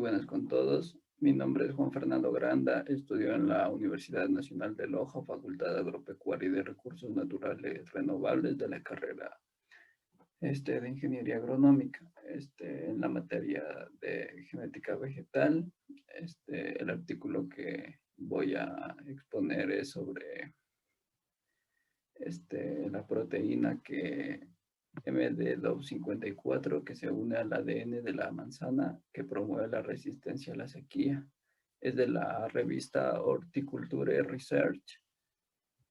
buenas con todos. Mi nombre es Juan Fernando Granda, estudio en la Universidad Nacional de Loja, Facultad Agropecuaria y de Recursos Naturales Renovables de la carrera de Ingeniería Agronómica. En la materia de genética vegetal, el artículo que voy a exponer es sobre la proteína que MD254 que se une al ADN de la manzana que promueve la resistencia a la sequía. Es de la revista Horticulture Research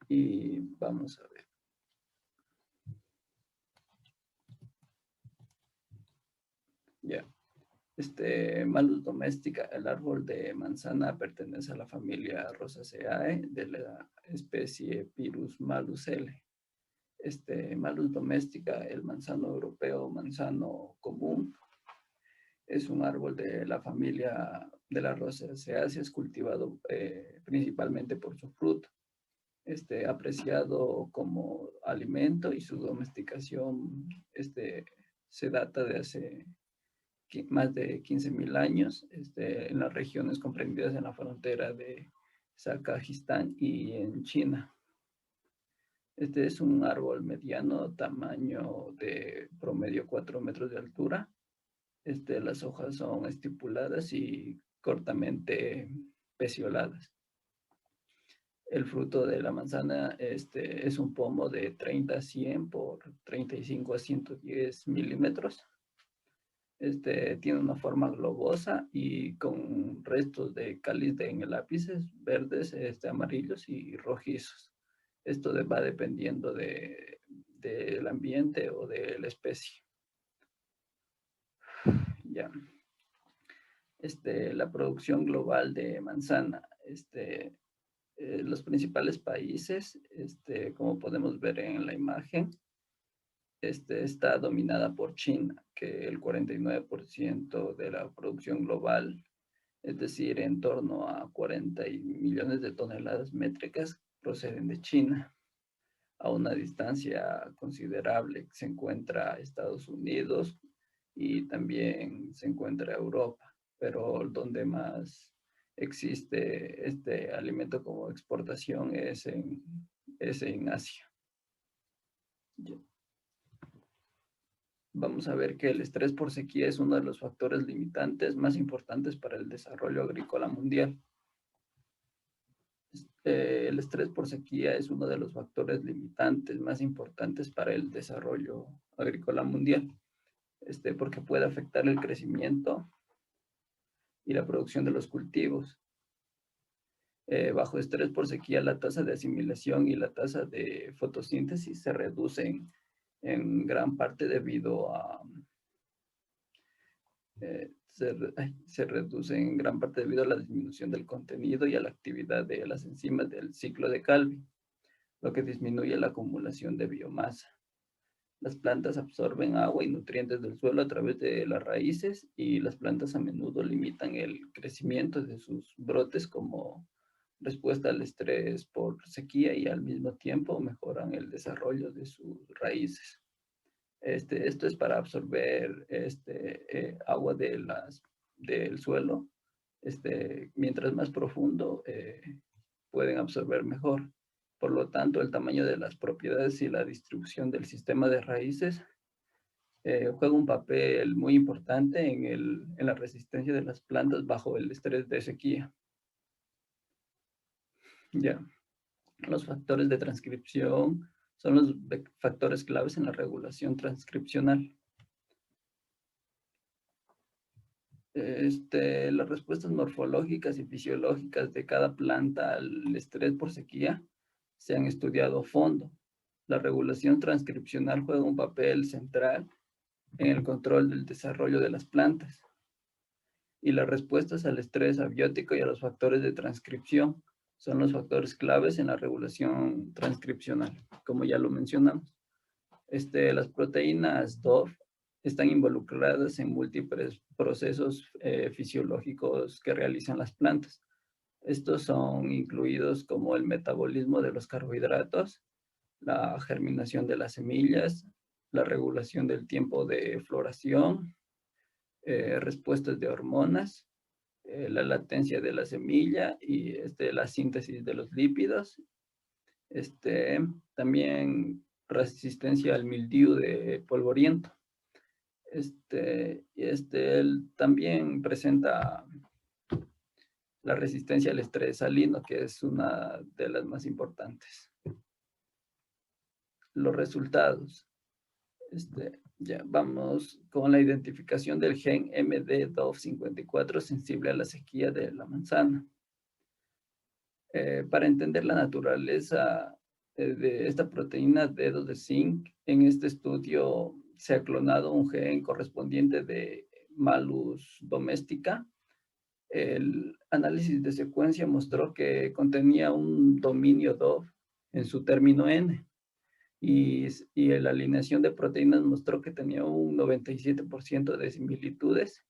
y vamos a ver. Ya. Malus domestica, el árbol de manzana pertenece a la familia Rosaceae de la especie Pyrus malus L. Malus domestica, el manzano europeo, manzano común, es un árbol de la familia de las Rosaceae, cultivado principalmente por su fruto, apreciado como alimento, y su domesticación se data de hace más de 15.000 años en las regiones comprendidas en la frontera de Kazajistán y en China. Este es un árbol mediano, tamaño de promedio 4 metros de altura. Las hojas son estipuladas y cortamente pecioladas. El fruto de la manzana es un pomo de 30 a 100 por 35 a 110 milímetros. Tiene una forma globosa y con restos de cáliz en el ápice, verdes, amarillos y rojizos. Esto va dependiendo del ambiente o de la especie. Ya. La producción global de manzana. Los principales países, como podemos ver en la imagen, está dominada por China, que el 49% de la producción global, es decir, en torno a 40 millones de toneladas métricas, proceden de China. A una distancia considerable se encuentra Estados Unidos y también se encuentra Europa, pero donde más existe este alimento como exportación es en Asia. Vamos a ver que el estrés por sequía es uno de los factores limitantes más importantes para el desarrollo agrícola mundial. El estrés por sequía es uno de los factores limitantes más importantes para el desarrollo agrícola mundial, porque puede afectar el crecimiento y la producción de los cultivos. Bajo estrés por sequía, la tasa de asimilación y la tasa de fotosíntesis se reducen en gran parte debido a se reduce en gran parte debido a la disminución del contenido y a la actividad de las enzimas del ciclo de Calvi, lo que disminuye la acumulación de biomasa. Las plantas absorben agua y nutrientes del suelo a través de las raíces, y las plantas a menudo limitan el crecimiento de sus brotes como respuesta al estrés por sequía, y al mismo tiempo mejoran el desarrollo de sus raíces. Esto es para absorber agua del suelo. Mientras más profundo, pueden absorber mejor. Por lo tanto, el tamaño de las propiedades y la distribución del sistema de raíces juega un papel muy importante en la resistencia de las plantas bajo el estrés de sequía. Ya. Los factores de transcripción son los factores claves en la regulación transcripcional. Las respuestas morfológicas y fisiológicas de cada planta al estrés por sequía se han estudiado a fondo. La regulación transcripcional juega un papel central en el control del desarrollo de las plantas. Y las respuestas al estrés abiótico y a los factores de transcripción son los factores claves en la regulación transcripcional, como ya lo mencionamos. Las proteínas DOF están involucradas en múltiples procesos fisiológicos que realizan las plantas. Estos son incluidos como el metabolismo de los carbohidratos, la germinación de las semillas, la regulación del tiempo de floración, respuestas de hormonas, la latencia de la semilla y la síntesis de los lípidos. También resistencia al mildiu de polvoriento. Él también presenta la resistencia al estrés salino, que es una de las más importantes. Los resultados. Ya vamos con la identificación del gen MD254 sensible a la sequía de la manzana. Para entender la naturaleza de esta proteína dedos de zinc, en este estudio se ha clonado un gen correspondiente de Malus domestica. El análisis de secuencia mostró que contenía un dominio DOF en su término N. Y la alineación de proteínas mostró que tenía un 97% de similitudes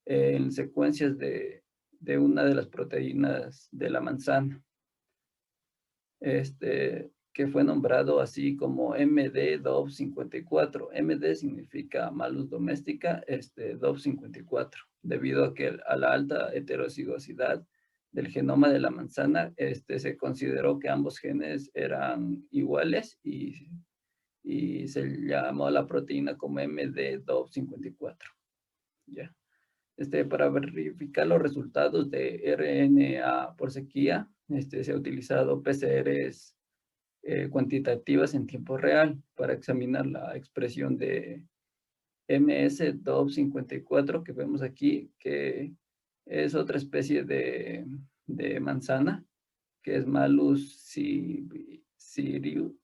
en secuencias de una de las proteínas de la manzana, que fue nombrado así como MD254. MD significa Malus domestica, DOF54, debido a la alta heterocigosidad del genoma de la manzana, se consideró que ambos genes eran iguales y se llamó a la proteína como MD254. Ya. Para verificar los resultados de RNA por sequía, se ha utilizado PCRs cuantitativas en tiempo real para examinar la expresión de MS254 que vemos aquí, que es otra especie de manzana, que es Malus sibirius,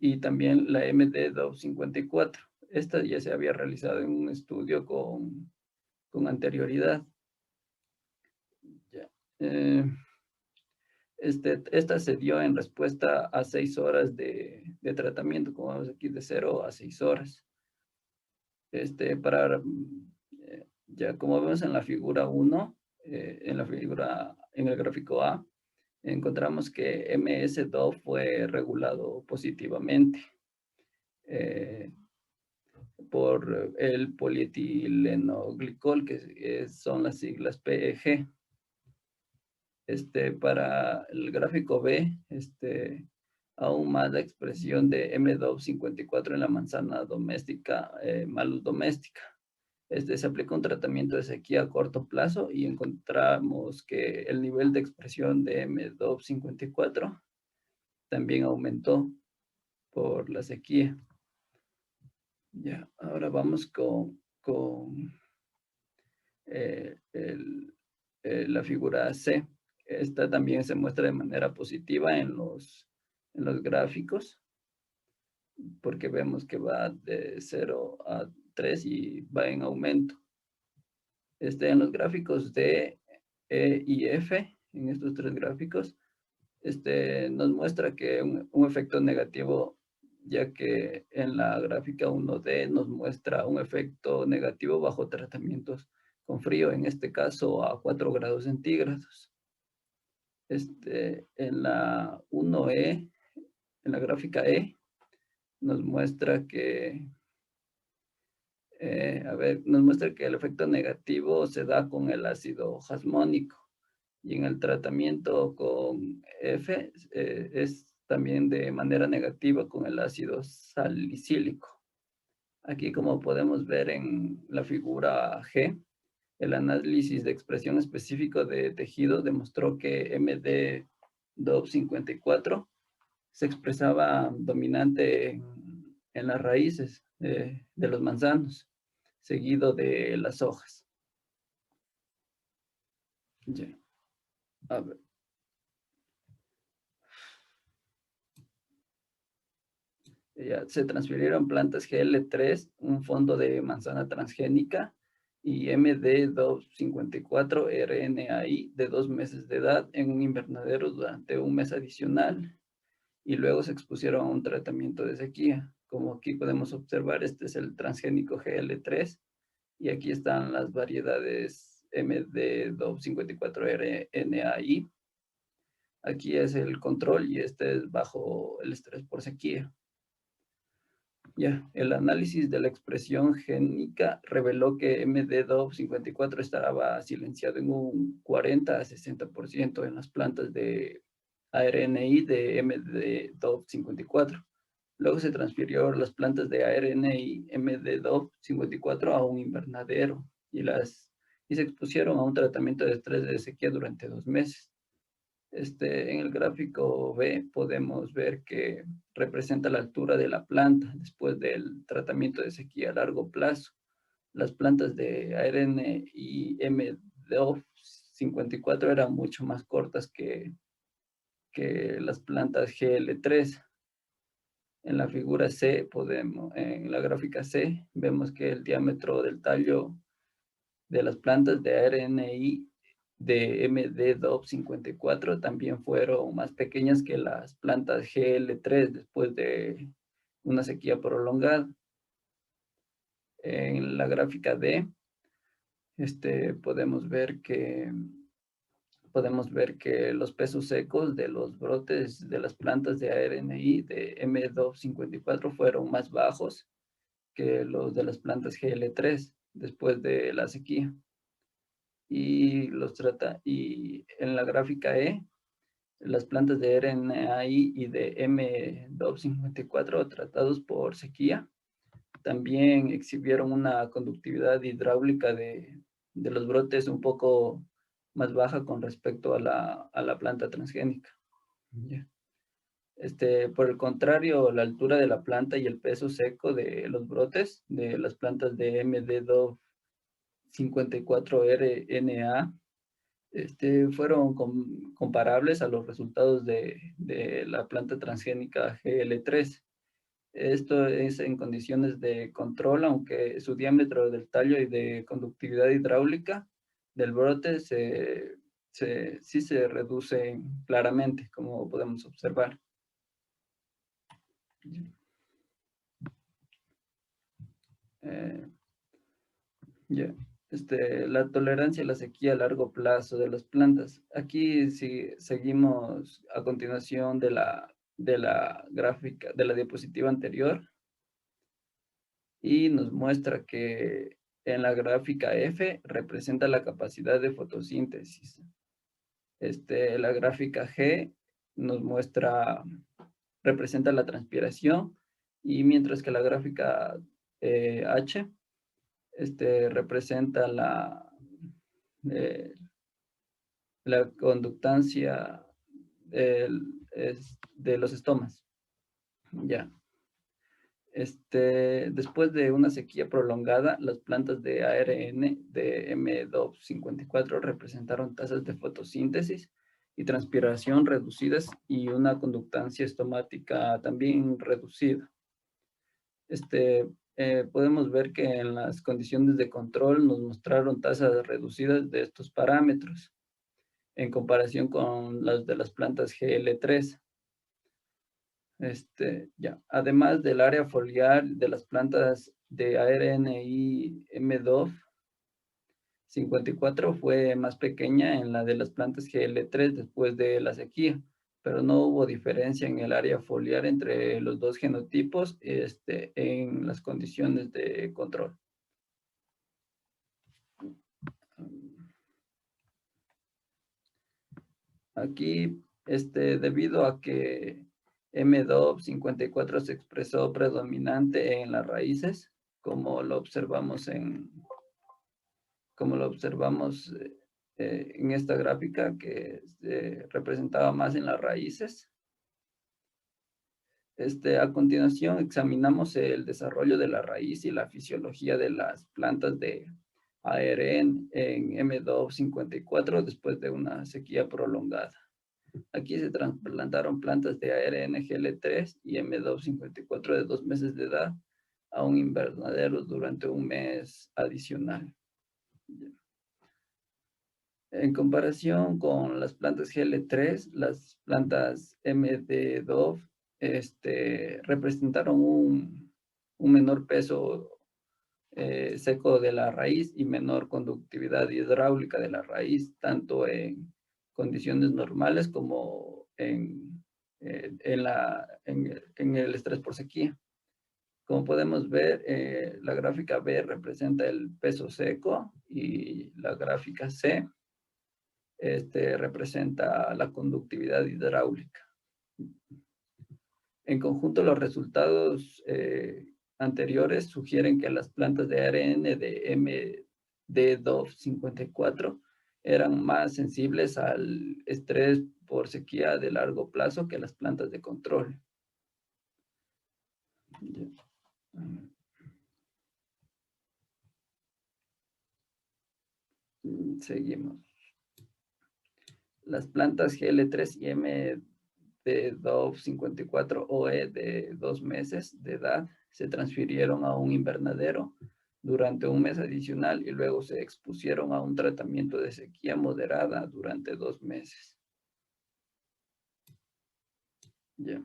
y también la MD254. Esta ya se había realizado en un estudio con anterioridad. Ya. Esta se dio en respuesta a 6 horas de tratamiento, como vemos aquí, de 0 a 6 horas. Ya como vemos en la figura 1, en el gráfico A, encontramos que MS2 fue regulado positivamente por el polietilenoglicol, que son las siglas PEG. Para el gráfico B, aún más la expresión de M254 en la manzana doméstica, Malus doméstica. Se aplicó un tratamiento de sequía a corto plazo y encontramos que el nivel de expresión de M254 también aumentó por la sequía. Ya, ahora vamos con la figura C. Esta también se muestra de manera positiva en los gráficos, porque vemos que va de 0 a 3 y va en aumento. En los gráficos D, E y F, en estos 3 gráficos, nos muestra que un efecto negativo, ya que en la gráfica 1D nos muestra un efecto negativo bajo tratamientos con frío, en este caso a 4 grados centígrados. En la 1E, en la gráfica E, nos muestra que nos muestra que el efecto negativo se da con el ácido jasmónico, y en el tratamiento con F es también de manera negativa con el ácido salicílico. Aquí, como podemos ver en la figura G, el análisis de expresión específico de tejido demostró que MD254 se expresaba dominante en las raíces de los manzanos, seguido de las hojas. Ya. A ver. Ya, se transfirieron plantas GL3, un fondo de manzana transgénica, y MD254 RNAi de 2 meses de edad en un invernadero durante un mes adicional, y luego se expusieron a un tratamiento de sequía. Como aquí podemos observar, este es el transgénico GL3, y aquí están las variedades MD254 RNAi. Aquí es el control y este es bajo el estrés por sequía. Ya, el análisis de la expresión génica reveló que MD254 estaba silenciado en un 40 a 60% en las plantas de ARNI de MD254. Luego se transfirió las plantas de ARNI MD254 a un invernadero y se expusieron a un tratamiento de estrés de sequía durante 2 meses. En el gráfico B podemos ver que representa la altura de la planta después del tratamiento de sequía a largo plazo. Las plantas de ARN y MDO54 eran mucho más cortas que las plantas GL3. En la figura C en la gráfica C, vemos que el diámetro del tallo de las plantas de ARNI de MD254 también fueron más pequeñas que las plantas GL3 después de una sequía prolongada. En la gráfica D, podemos ver que los pesos secos de los brotes de las plantas de ARNI de M254 fueron más bajos que los de las plantas GL3 después de la sequía. Y en la gráfica E, las plantas de RNAi y de M254 tratados por sequía también exhibieron una conductividad hidráulica de los brotes un poco más baja con respecto a la planta transgénica. Yeah. Por el contrario, la altura de la planta y el peso seco de los brotes de las plantas de MD254RNA fueron comparables a los resultados de la planta transgénica GL3. Esto es en condiciones de control, aunque su diámetro del tallo y de conductividad hidráulica del brote sí se reduce claramente, como podemos observar. Yeah. La tolerancia a la sequía a largo plazo de las plantas. Aquí sí, seguimos a continuación de la gráfica, de la diapositiva anterior, y nos muestra que en la gráfica F representa la capacidad de fotosíntesis. La gráfica G nos representa la transpiración, y mientras que la gráfica H representa la conductancia de los estomas. Ya. Después de una sequía prolongada, las plantas de ARN de M254 representaron tasas de fotosíntesis y transpiración reducidas y una conductancia estomática también reducida. Podemos ver que en las condiciones de control nos mostraron tasas reducidas de estos parámetros en comparación con las de las plantas GL3. Ya. Además del área foliar de las plantas de ARNI M254 fue más pequeña en la de las plantas GL3 después de la sequía, pero no hubo diferencia en el área foliar entre los dos genotipos en las condiciones de control. Aquí, debido a que M254 se expresó predominante en las raíces, como lo observamos en esta gráfica que representaba más en las raíces. A continuación examinamos el desarrollo de la raíz y la fisiología de las plantas de ARN en M254 después de una sequía prolongada. Aquí se trasplantaron plantas de ARN GL3 y M254 de 2 meses de edad a un invernadero durante un mes adicional. En comparación con las plantas GL3, las plantas MD2 representaron un menor peso seco de la raíz y menor conductividad hidráulica de la raíz, tanto en condiciones normales como en el estrés por sequía. Como podemos ver, la gráfica B representa el peso seco y la gráfica C representa la conductividad hidráulica. En conjunto, los resultados anteriores sugieren que las plantas de ARN de MD254 eran más sensibles al estrés por sequía de largo plazo que las plantas de control. Seguimos. Las plantas GL3 y MD254OE de 2 meses de edad se transfirieron a un invernadero durante un mes adicional y luego se expusieron a un tratamiento de sequía moderada durante 2 meses. Ya.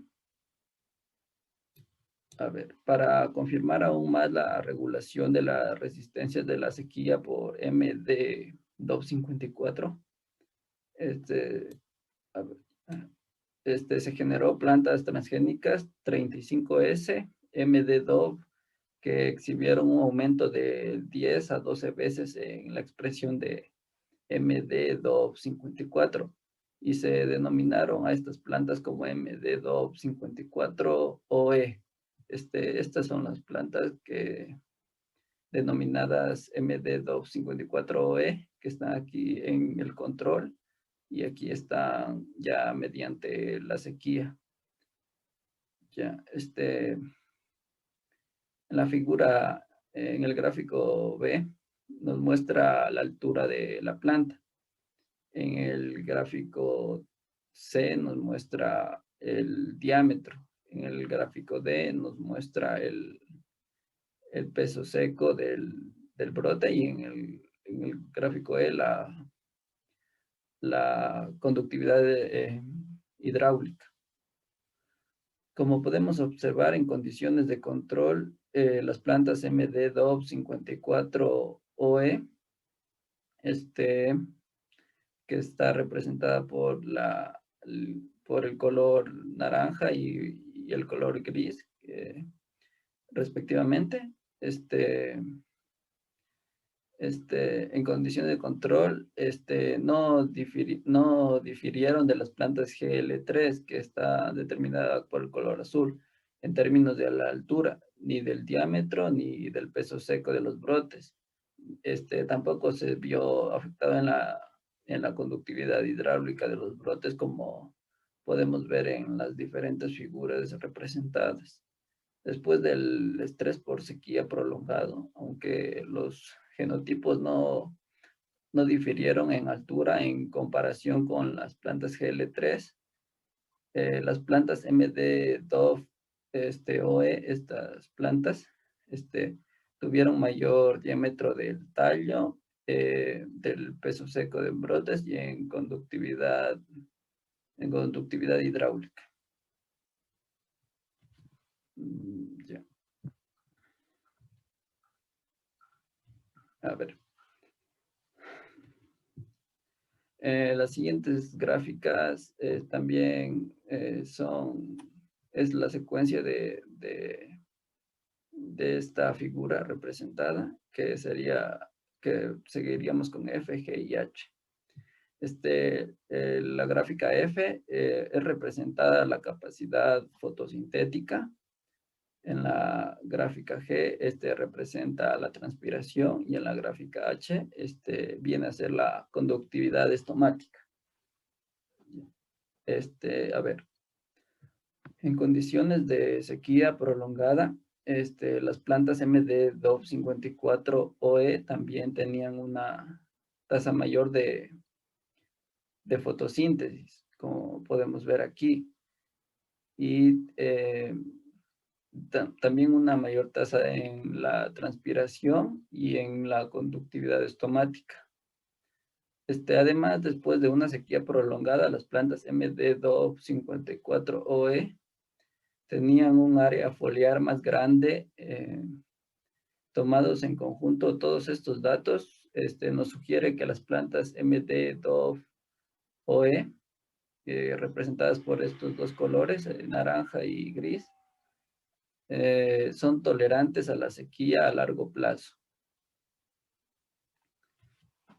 A ver, para confirmar aún más la regulación de la resistencia de la sequía por MD254, se generó plantas transgénicas 35S, MD2, que exhibieron un aumento de 10 a 12 veces en la expresión de MD254 y se denominaron a estas plantas como MD254OE. Estas son las plantas denominadas MD254OE que están aquí en el control y aquí están ya mediante la sequía. Ya, en la figura, en el gráfico B, nos muestra la altura de la planta. En el gráfico C nos muestra el diámetro. En el gráfico D nos muestra el peso seco del brote y en el gráfico E la conductividad hidráulica. Como podemos observar en condiciones de control, las plantas MD254OE, que está representada por el color naranja y el color gris, respectivamente, en condiciones de control, no difirieron de las plantas GL3, que está determinada por el color azul, en términos de la altura, ni del diámetro, ni del peso seco de los brotes. Tampoco se vio afectado en la conductividad hidráulica de los brotes, como podemos ver en las diferentes figuras representadas. Después del estrés por sequía prolongado, aunque los genotipos no difirieron en altura en comparación con las plantas GL3, las plantas MD2 OE, estas plantas, tuvieron mayor diámetro del tallo, del peso seco de brotes y en conductividad hidráulica. Ya. A ver. Las siguientes gráficas también es la secuencia de esta figura representada, que seguiríamos con F, G y H. La gráfica F es representada la capacidad fotosintética. En la gráfica G, representa la transpiración y en la gráfica H, viene a ser la conductividad estomática. A ver, en condiciones de sequía prolongada, las plantas MD254OE también tenían una tasa mayor de fotosíntesis, como podemos ver aquí. Y también una mayor tasa en la transpiración y en la conductividad estomática. Además, después de una sequía prolongada, las plantas MD254OE tenían un área foliar más grande. Tomados en conjunto, todos estos datos nos sugiere que las plantas MD2OE, representadas por estos dos colores, naranja y gris, son tolerantes a la sequía a largo plazo.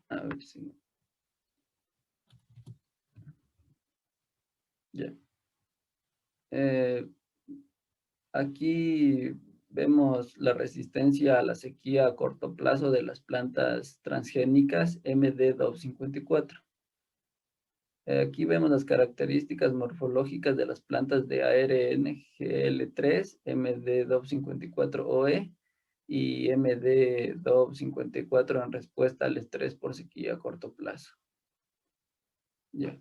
A ver si... Ya. Aquí vemos la resistencia a la sequía a corto plazo de las plantas transgénicas MD254. Aquí vemos las características morfológicas de las plantas de ARNGL3, MD254OE y MD254 en respuesta al estrés por sequía a corto plazo. Ya.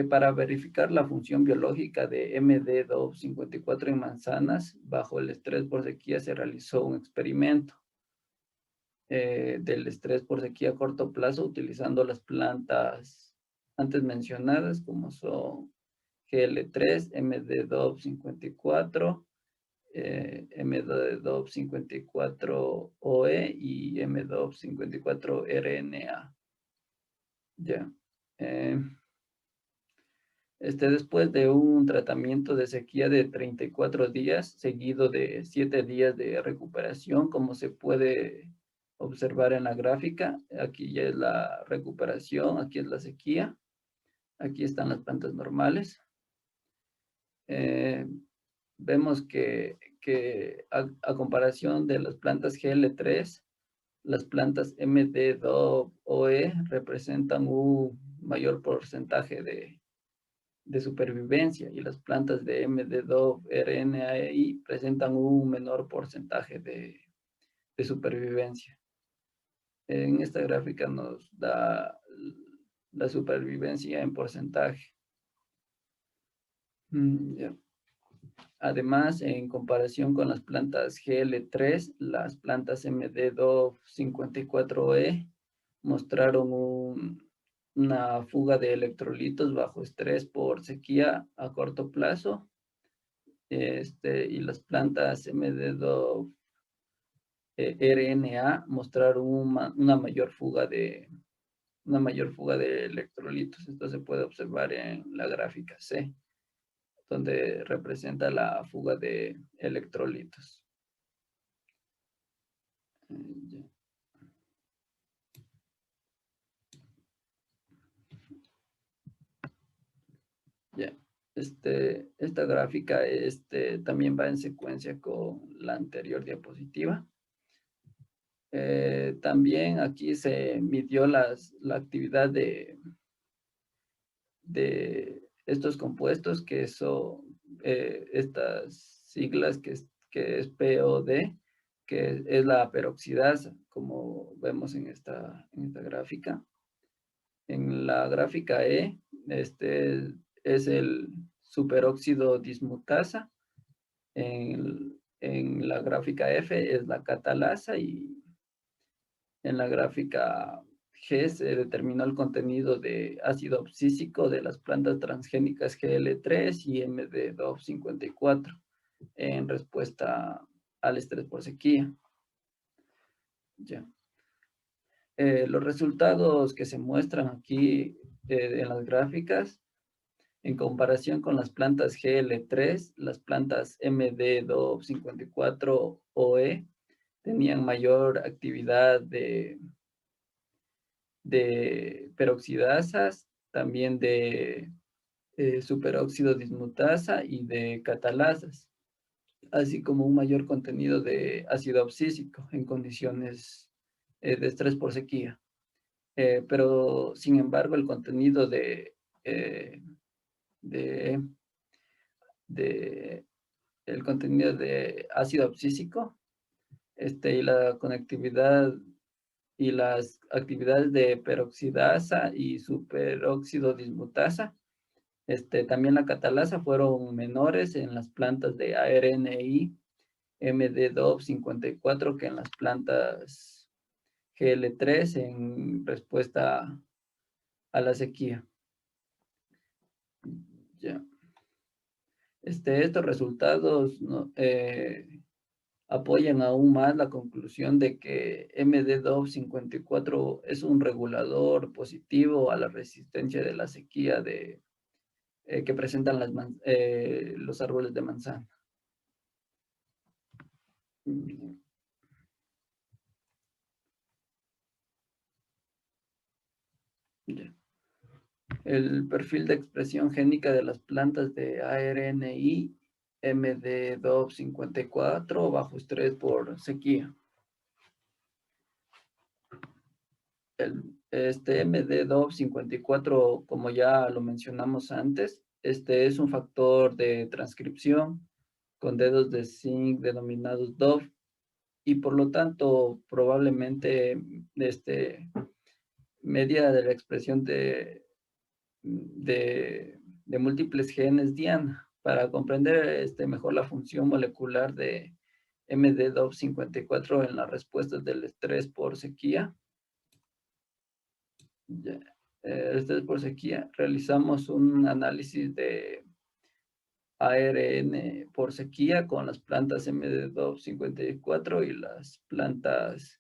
Para verificar la función biológica de MD254 en manzanas bajo el estrés por sequía se realizó un experimento del estrés por sequía a corto plazo utilizando las plantas antes mencionadas como son GL3, MD254, MD254OE y MD254RNA. Ya. Después de un tratamiento de sequía de 34 días, seguido de 7 días de recuperación, como se puede observar en la gráfica, aquí ya es la recuperación, aquí es la sequía, aquí están las plantas normales. Vemos que a comparación de las plantas GL3, las plantas MD2OE representan un mayor porcentaje de supervivencia y las plantas de MD2-RNAi presentan un menor porcentaje de supervivencia. En esta gráfica nos da la supervivencia en porcentaje. Yeah. Además, en comparación con las plantas GL3, las plantas MD254E mostraron una fuga de electrolitos bajo estrés por sequía a corto plazo. Y las plantas MD2-RNA mostraron una mayor fuga de electrolitos. Esto se puede observar en la gráfica C, donde representa la fuga de electrolitos. Ya. Esta gráfica también va en secuencia con la anterior diapositiva. También aquí se midió la actividad de estos compuestos, que son estas siglas que es POD, que es la peroxidasa, como vemos en esta gráfica. En la gráfica E, es el superóxido dismutasa. En la gráfica F es la catalasa y en la gráfica G se determinó el contenido de ácido abscísico de las plantas transgénicas GL3 y MD254 en respuesta al estrés por sequía. Ya. Los resultados que se muestran aquí en las gráficas, en comparación con las plantas GL3, las plantas MD254OE tenían mayor actividad de peroxidasas, también de superóxido dismutasa y de catalasas, así como un mayor contenido de ácido abscísico en condiciones de estrés por sequía. Pero, sin embargo, el contenido de el contenido de ácido abscísico y la conectividad y las actividades de peroxidasa y superóxido dismutasa, también la catalasa, fueron menores en las plantas de ARNI MD254 que en las plantas GL3 en respuesta a la sequía. Ya. Estos resultados apoyan aún más la conclusión de que MD254 es un regulador positivo a la resistencia de la sequía que presentan los árboles de manzana. Ya. El perfil de expresión génica de las plantas de ARNI MD254 bajo estrés por sequía. Este MD254, como ya lo mencionamos antes, este es un factor de transcripción con dedos de zinc denominados DOF y por lo tanto probablemente media de la expresión de múltiples genes DIAN. Para comprender mejor la función molecular de MD254 en las respuestas del estrés por sequía, realizamos un análisis de ARN por sequía con las plantas MD254 y las plantas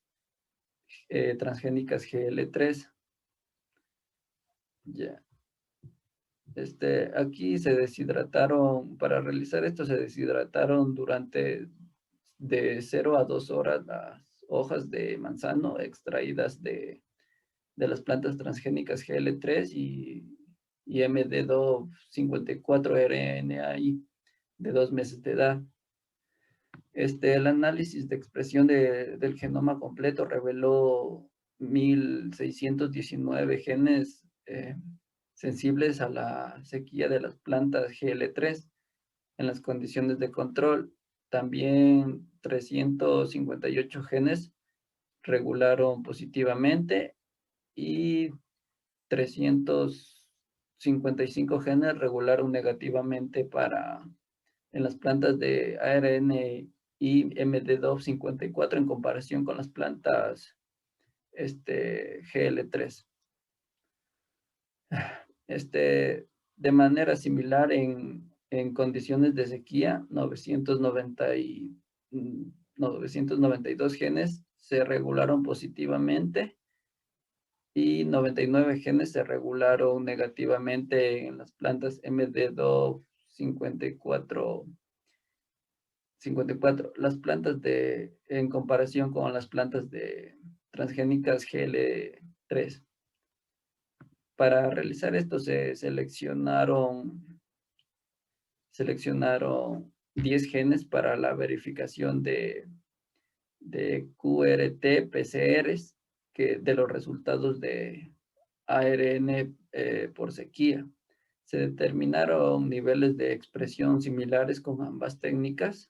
transgénicas GL3. Ya. Aquí se deshidrataron, para realizar esto se deshidrataron durante de 0 a 2 horas las hojas de manzano extraídas de las plantas transgénicas GL3 y MD254 RNAi de 2 meses de edad. El análisis de expresión del genoma completo reveló 1.619 genes sensibles a la sequía de las plantas GL3 en las condiciones de control. También 358 genes regularon positivamente y 355 genes regularon negativamente en las plantas de ARN y MD254 en comparación con las plantas GL3. De manera similar en condiciones de sequía, 992 genes se regularon positivamente y 99 genes se regularon negativamente en las plantas MD254. Las plantas en comparación con las plantas de transgénicas GL3. Para realizar esto se seleccionaron 10 genes para la verificación de QRT-PCRs de los resultados de ARN por sequía. Se determinaron niveles de expresión similares con ambas técnicas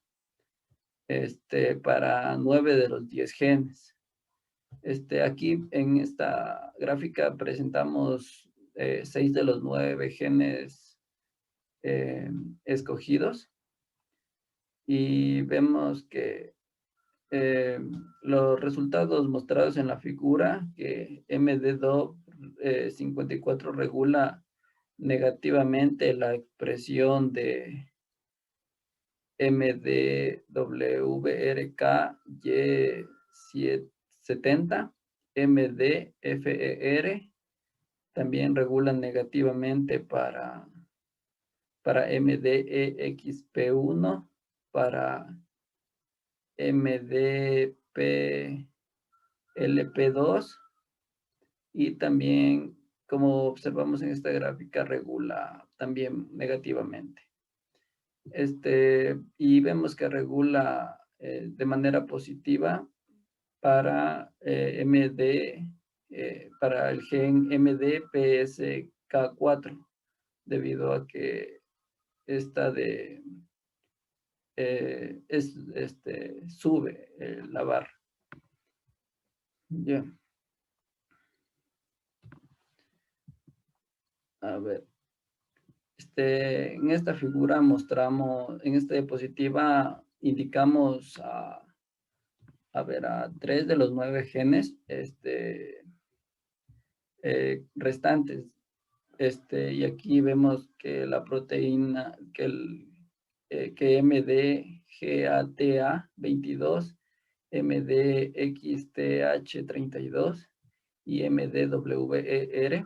para 9 de los 10 genes. Aquí en esta gráfica presentamos 6 de los 9 genes escogidos y vemos que los resultados mostrados en la figura, que MD254 regula negativamente la expresión de MDWRK Y70, MDFER, también regulan negativamente para MDEXP1, para MDPLP2 y también, como observamos en esta gráfica, regula también negativamente. Y vemos que regula de manera positiva para para el gen MDPSK4, debido a que sube la barra. Ya. A ver. En esta figura mostramos, en esta diapositiva indicamos a 3 de los 9 genes restantes. Y aquí vemos que la proteína, que MDGATA22, MDXTH32 y MDWER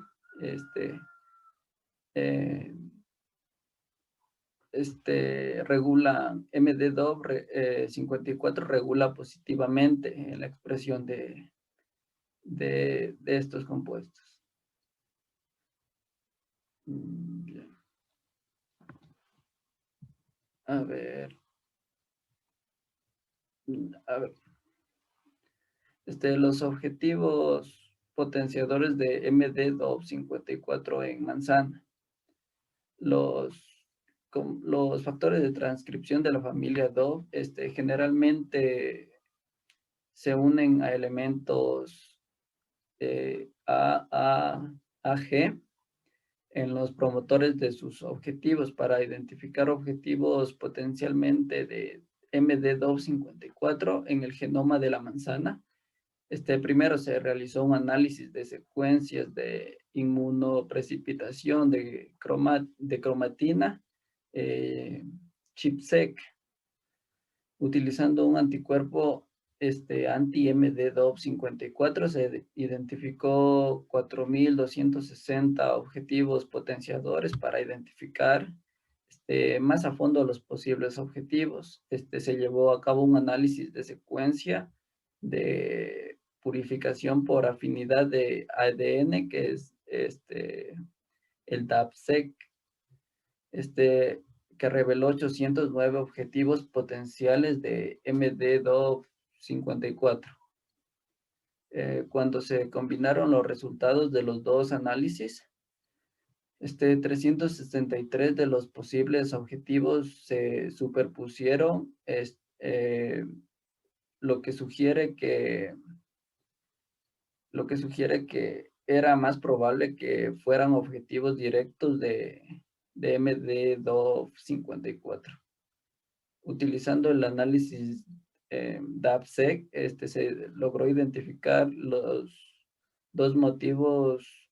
regula MD2 54 regula positivamente la expresión de estos compuestos. Bien. A ver. Los objetivos potenciadores de MD254 en manzana. Los factores de transcripción de la familia DOV generalmente se unen a elementos AG en los promotores de sus objetivos para identificar objetivos potencialmente de MD254 en el genoma de la manzana. Primero se realizó un análisis de secuencias de inmunoprecipitación de cromatina, ChIP-seq, utilizando un anticuerpo anti-MD254. Se identificó 4.260 objetivos potenciadores para identificar más a fondo los posibles objetivos. Se llevó a cabo un análisis de secuencia de purificación por afinidad de ADN, que es el DAPSEq, que reveló 809 objetivos potenciales de MD254. Cuando se combinaron los resultados de los dos análisis, 363 de los posibles objetivos se superpusieron, lo que sugiere que era más probable que fueran objetivos directos de MD254. Utilizando el análisis DAPSEq, se logró identificar los dos motivos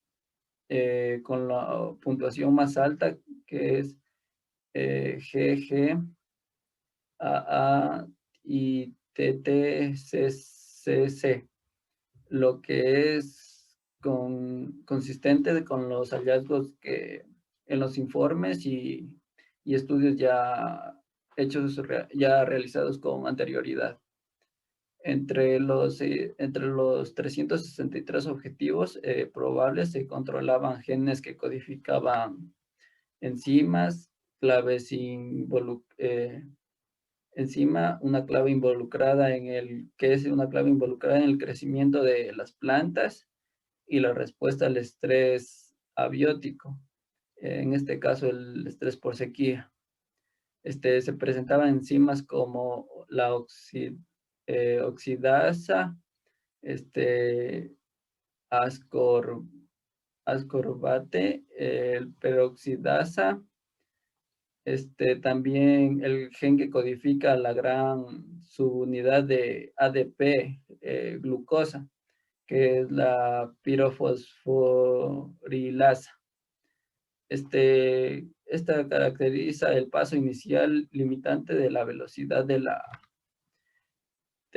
con la puntuación más alta, que es GG, AA y TTCC, lo que es consistente con los hallazgos que en los informes y estudios ya hechos, ya realizados con anterioridad. Entre los 363 objetivos probables se controlaban genes que codificaban enzimas, claves una clave involucrada en el crecimiento de las plantas y la respuesta al estrés abiótico, en este caso el estrés por sequía. Se presentaban enzimas como la oxidasa, ascorbate, el peroxidasa, también el gen que codifica la gran subunidad de ADP, glucosa, que es la pirofosforilasa. Esta caracteriza el paso inicial limitante de la velocidad de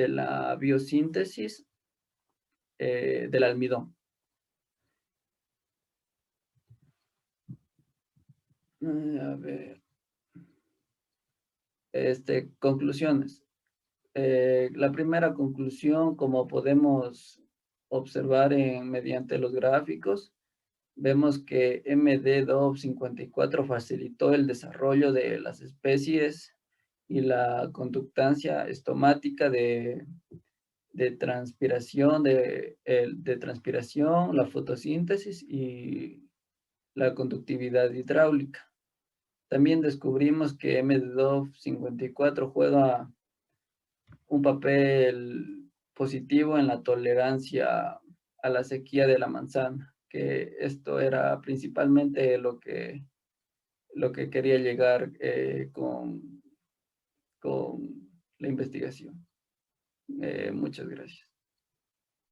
la biosíntesis del almidón. A ver. Conclusiones. La primera conclusión, como podemos observar mediante los gráficos, vemos que MD254 facilitó el desarrollo de las especies y la conductancia estomática de transpiración, la fotosíntesis y la conductividad hidráulica. También descubrimos que MD254 juega un papel positivo en la tolerancia a la sequía de la manzana, que esto era principalmente lo que quería llegar con la investigación. Muchas gracias.